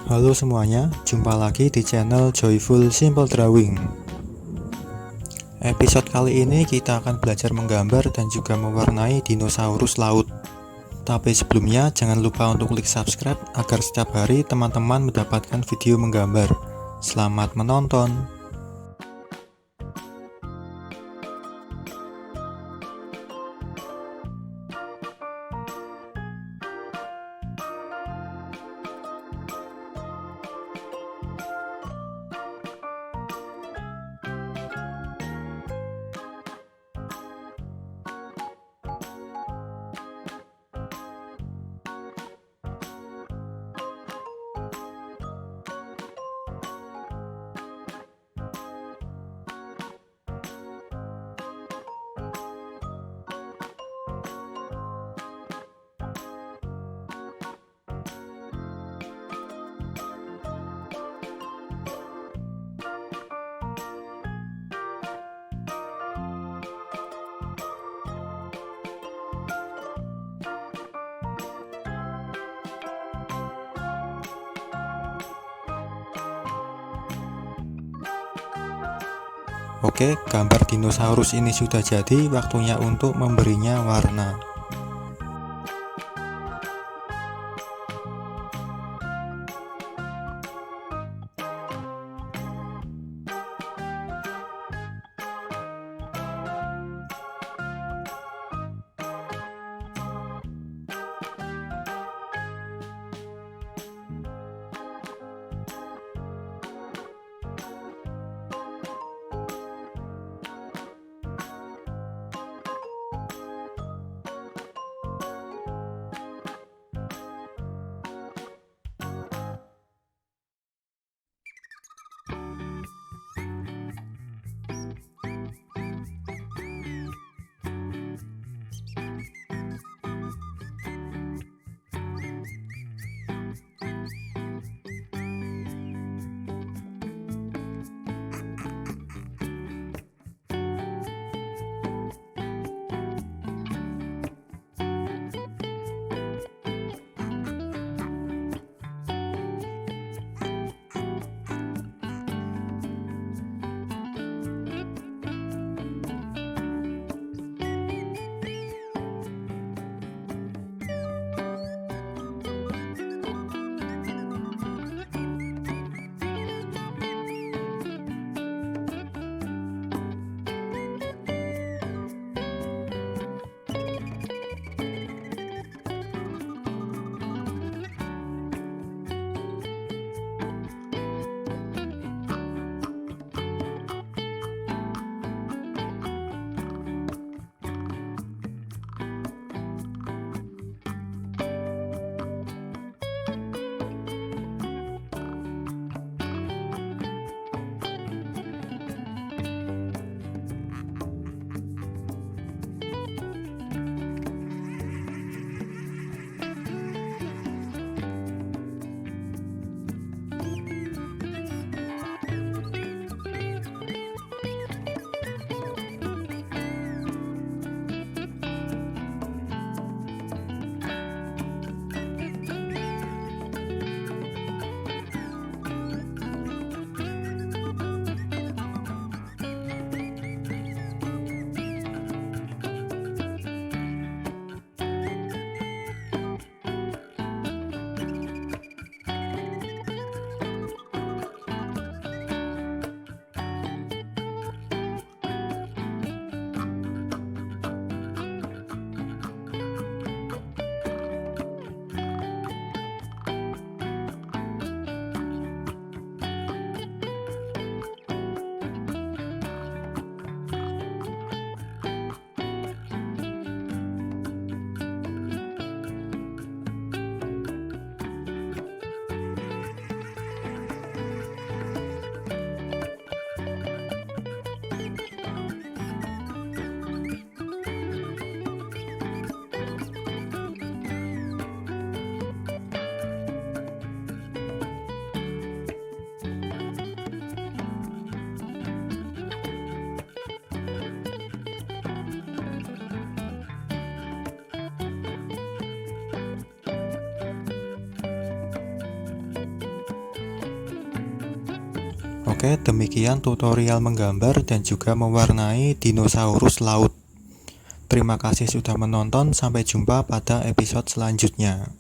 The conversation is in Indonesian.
Halo semuanya, jumpa lagi di channel Joyful Simple Drawing. Episode kali ini kita akan belajar menggambar dan juga mewarnai dinosaurus laut. Tapi sebelumnya jangan lupa untuk klik subscribe agar setiap hari teman-teman mendapatkan video menggambar. Selamat menonton! Oke, gambar dinosaurus ini sudah jadi, waktunya untuk memberinya warna. Oke, demikian tutorial menggambar dan juga mewarnai dinosaurus laut. Terima kasih sudah menonton, sampai jumpa pada episode selanjutnya.